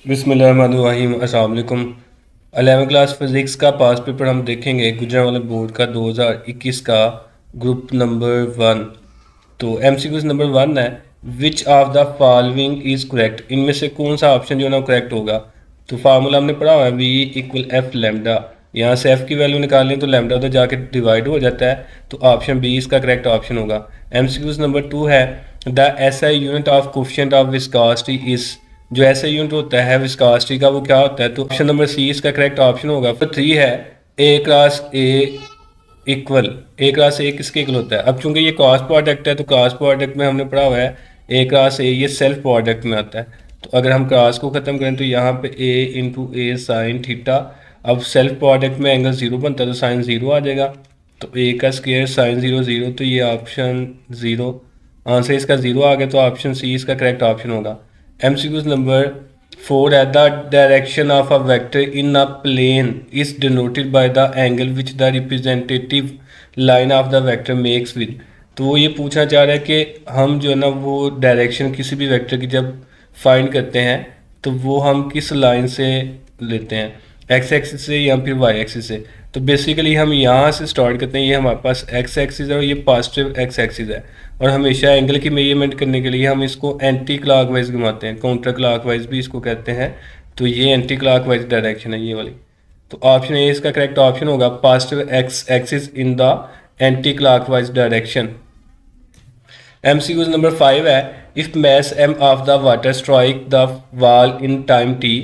बिस्मिल्लाहिर्रहमानिर्रहीम। अस्सलाम वालेकुम। 11वीं क्लास फिज़िक्स का पास पेपर हम देखेंगे गुजरांवाला बोर्ड का 2021 का ग्रुप नंबर 1। तो एमसीक्यूज नंबर 1 है, which of the following is correct. इनमें से कौन सा ऑप्शन जो है ना करेक्ट होगा। तो फार्मूला हमने पढ़ा हुआ है वी इक्वल एफ लेमडा। यहाँ से एफ की वैल्यू निकालें तो लेमडा उधर जाके डिवाइड हो जाता है, तो ऑप्शन बी इसका करेक्ट ऑप्शन होगा। एमसीक्यूज नंबर 2 है, the SI unit of coefficient of viscosity is. जो ऐसा यूनिट होता है विस्कोसिटी का वो क्या होता है, तो ऑप्शन नंबर सी इसका करेक्ट ऑप्शन होगा। फिर 3 है, A class A equal. A class A किसके इक्वल होता है। अब चूंकि ये क्रॉस प्रोडक्ट है तो क्रॉस प्रोडक्ट में हमने पढ़ा हुआ है ए क्लास ए ये सेल्फ प्रोडक्ट में आता है। तो अगर हम क्रॉस को ख़त्म करें तो यहाँ पे ए इंटू ए साइन थीटा। अब सेल्फ प्रोडक्ट में एंगल ज़ीरो बनता है तो साइन ज़ीरो आ जाएगा। तो ए का स्क्वायर साइन ज़ीरो ज़ीरो, तो ये ऑप्शन ज़ीरो आंसर इसका ज़ीरो आ गया, तो ऑप्शन सी इसका करेक्ट ऑप्शन होगा। MCQs number 4 at the direction of a vector in a plane is denoted by the angle which the representative line of the vector makes with। तो वो ये पूछना चाह रहा है कि हम जो है ना वो डायरेक्शन किसी भी वेक्टर की जब फाइंड करते हैं तो वो हम किस लाइन से लेते हैं, एक्स एक्सिस से या फिर वाई एक्सिस से। तो बेसिकली हम यहाँ से स्टार्ट करते हैं, ये हमारे पास एक्स एक्सिस है और ये पॉजिटिव एक्स एक्सिस है, और हमेशा एंगल की मेजरमेंट करने के लिए हम इसको एंटी क्लॉकवाइज घुमाते हैं, काउंटर क्लॉकवाइज भी इसको कहते हैं। तो ये एंटी क्लॉकवाइज डायरेक्शन है ये वाली। तो ऑप्शन ए इसका करेक्ट ऑप्शन होगा, positive x axis in the anti clockwise direction. MCQs number 5 है, if mass M of the water strike the wall in time T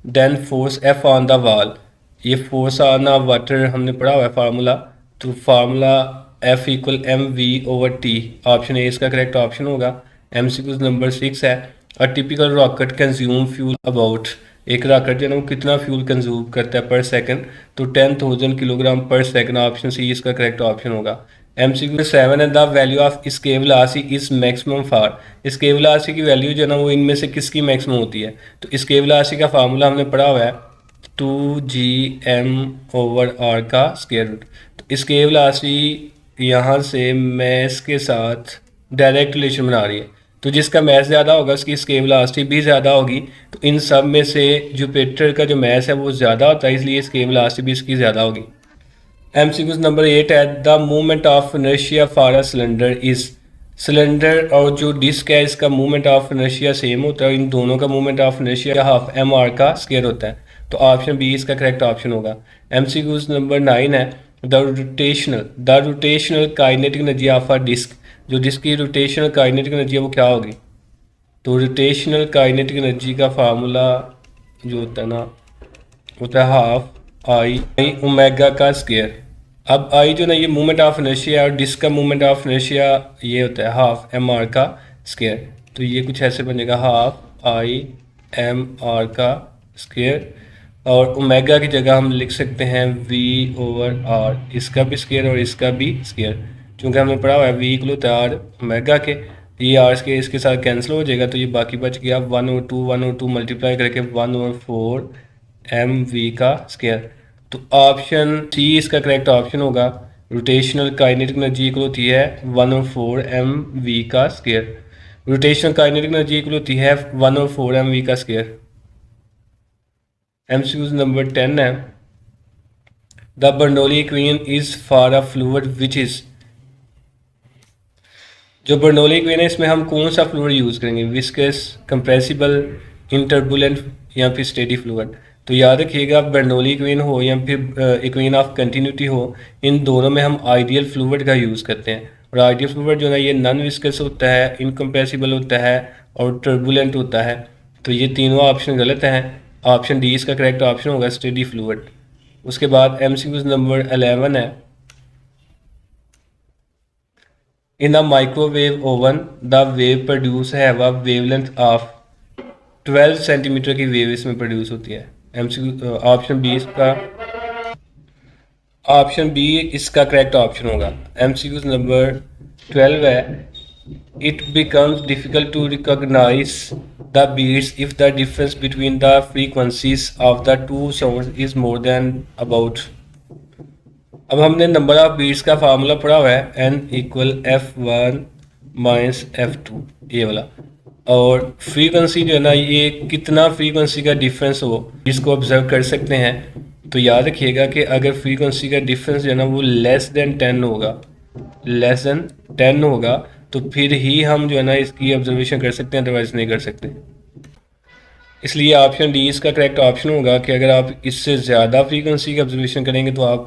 then force F on the wall. ये force on the water हमने पढ़ा हुआ है formula, तो formula F equal M V over T. Option A इसका correct option होगा। MCQs number 6 है, a typical rocket consume fuel about. एक रॉकेट जो है ना वो कितना फ्यूल कंज्यूम करता है पर सेकंड, तो 10,000 किलोग्राम पर सेकंड। ऑप्शन सी इसका करेक्ट ऑप्शन होगा। एमसीक्यू 7 है, the value of escape velocity is maximum for. Escape velocity की वैल्यू जो है ना वो इनमें से किसकी मैक्सिमम होती है। तो स्केप वेलोसिटी का फार्मूला हमने पढ़ा हुआ है 2gm ओवर आर का स्क्वायर रूट। तो स्केप वेलोसिटी यहाँ से मैस के साथ डायरेक्ट रिलेशन बना रही है, तो जिसका मैस ज़्यादा होगा उसकी स्केप वेलोसिटी भी ज़्यादा होगी। तो इन सब में से जुपिटर का जो मैस है वो ज़्यादा होता है, इसलिए स्केप वेलोसिटी भी इसकी ज़्यादा होगी। एमसीक्यूज नंबर 8 है, the movement of inertia for a cylinder is. Cylinder और जो डिस्क है इसका मूवमेंट ऑफ इनर्शिया सेम होता है, इन दोनों का movement of inertia half M R का स्क्वायर होता है। तो ऑप्शन बी इसका करेक्ट ऑप्शन होगा। एमसीक्यूज नंबर 9 है, the rotational kinetic energy of a disc. जो डिस्क की रोटेशनल काइनेटिक एनर्जी है वो क्या होगी। तो रोटेशनल काइनेटिक एनर्जी का फार्मूला जो होता है ना होता है हाफ आई ओमेगा का स्क्वायर। अब आई जो ना ये मूवमेंट ऑफ इनर्शिया और डिस्क का मूवमेंट ऑफ इनर्शिया ये होता है हाफ एम आर का स्क्वायर। तो ये कुछ ऐसे बनेगा हाफ आई एम आर का स्क्वायर, और ओमेगा की जगह हम लिख सकते हैं वी ओवर आर, इसका भी स्क्वायर और इसका भी स्क्वायर। क्योंकि हमने पढ़ा हुआ है वी इक्वल होता है आर ओमेगा के, ये आर के इसके साथ कैंसिल हो जाएगा, तो ये बाकी बच गया 1/2 मल्टीप्लाई करके 1/4 एम वी का स्क्वायर। तो ऑप्शन सी इसका करेक्ट ऑप्शन होगा। रोटेशनल काइनेटिक एनर्जी इक्वल होती है 1/4 एम वी का square. Rotational kinetic energy equal होती है 1/4 एम वी का स्क्वायर। एमसीक्यूज नंबर 10 है, the Bernoulli equation is for a fluid which is. जो बर्नौली इक्वेशन है इसमें हम कौन सा फ्लूइड यूज़ करेंगे, विस्कस, कंप्रेसिबल, इंटरबुलेंट या फिर स्टेडी फ्लूइड। तो याद रखिएगा बर्नौली इक्वेशन हो या फिर इक्वेशन ऑफ कंटिन्यूटी हो, इन दोनों में हम आइडियल फ्लूइड का यूज़ करते हैं। और आइडियल फ्लूइड जो है ये नॉन विस्कस होता है, इनकम्प्रेसिबल होता है और टर्बुलेंट होता है। तो ये तीनों ऑप्शन गलत हैं। ऑप्शन डी इसका करेक्ट ऑप्शन होगा, स्टेडी फ्लूइड। उसके बाद एमसीक्यूज नंबर 11 है, in a microwave oven the wave produce have a wavelength of 12 centimetre की वेव इसमें प्रोड्यूस होती है। एमसीक्यू ऑप्शन बी इसका करेक्ट ऑप्शन होगा। एमसीक्यूज नंबर 12 है, it becomes difficult to recognise the beats if the difference between the frequencies of the two sounds is more than about. अब हमने number of beats का formula पढ़ा हुआ है n equal F1 minus F2 ये वाला। और फ्रीक्वेंसी जो है ना, ये कितना फ्रीक्वेंसी का डिफरेंस हो इसको ऑब्जर्व कर सकते हैं। तो याद रखिएगा कि अगर फ्रीक्वेंसी का डिफरेंस जो है ना वो लेस देन 10 होगा, लेस देन 10 होगा, तो फिर ही हम जो है ना इसकी ऑब्जर्वेशन कर सकते हैं, अदरवाइज नहीं कर सकते। इसलिए ऑप्शन डी इसका करेक्ट ऑप्शन होगा कि अगर आप इससे ज़्यादा फ्रीक्वेंसी की ऑब्जर्वेशन करेंगे तो आप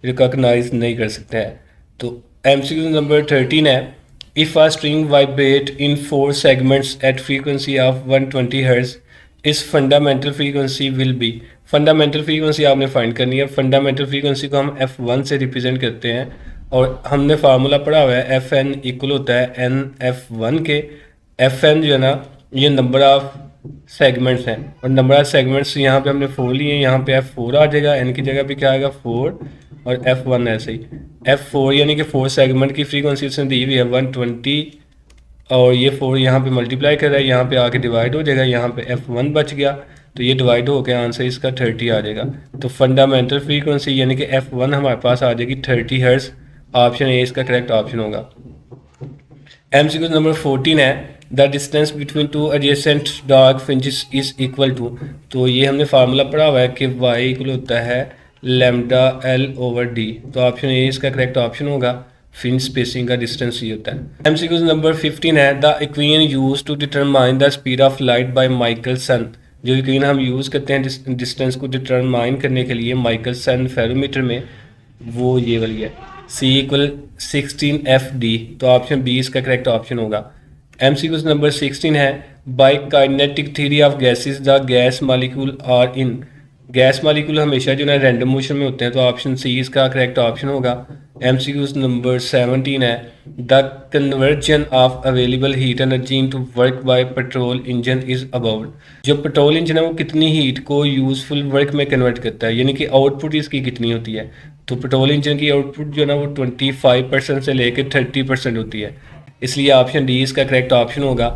रिकॉग्नाइज नहीं कर सकते हैं। तो एमसीक्यू नंबर 13 है, if a string vibrate in 4 segments at frequency of 120 hertz is fundamental frequency will be. Fundamental frequency आपने फाइंड करनी है। फंडामेंटल फ्रीक्वेंसी को हम F1 से रिप्रेजेंट करते हैं और हमने फार्मूला पढ़ा हुआ है FN इक्वल होता है NF1 के। FN जो है ना ये नंबर ऑफ सेगमेंट्स हैं और नंबर ऑफ सेगमेंट्स यहाँ पे हमने 4 लिए हैं, यहाँ पे F4 आ जाएगा, N की जगह पे क्या आएगा 4 और F1 ऐसे ही। F4 यानी कि 4 सेगमेंट की फ्रीक्वेंसी उसने दी हुई है 120 और ये 4 यहाँ पे मल्टीप्लाई कर रहा है, यहाँ पे आके डिवाइड हो जाएगा, यहाँ पे F1 बच गया तो ये डिवाइड हो गया, आंसर इसका 30 आ जाएगा। तो फंडामेंटल फ्रीक्वेंसी यानी कि F1 हमारे पास आ जाएगी 30 हर्ट्ज। ऑप्शन ए इसका करेक्ट ऑप्शन होगा। एमसीक्यू नंबर 14 है, the distance between two adjacent dark fringes is equal to. तो ये हमने फार्मूला पढ़ा हुआ है कि वाई इक्वल होता है लैम्डा एल ओवर डी। तो ऑप्शन ए इसका करेक्ट ऑप्शन होगा। फ्रिंज स्पेसिंग का डिस्टेंस ये होता है। एमसीक्यू नंबर 15 है, the equation use to determine the speed of light by Michelson. जो इक्वेशन हम यूज़ करते हैं डिस्टेंस को डिटरमाइन करने के लिए माइकलसन फेरोमीटर में, वो ये वाली है, C इक्वल 16FD। तो ऑप्शन बी इसका करेक्ट ऑप्शन होगा। एमसीक्यू नंबर 16 है, by kinetic theory of gases the gas molecule are in. Gas molecule हमेशा जो है रैंडम मोशन में होते हैं, तो ऑप्शन सी इसका करेक्ट ऑप्शन होगा। एमसीक्यू नंबर 17 है, the conversion of available heat energy into work by petrol engine is about. जो पेट्रोल इंजन है वो कितनी हीट को यूजफुल वर्क में कन्वर्ट करता है, यानी कि आउटपुट इसकी कितनी होती है। तो पेट्रोल इंजन की आउटपुट जो है ना वो 25% से लेकर 30% होती है। इसलिए ऑप्शन डी इसका करेक्ट ऑप्शन होगा।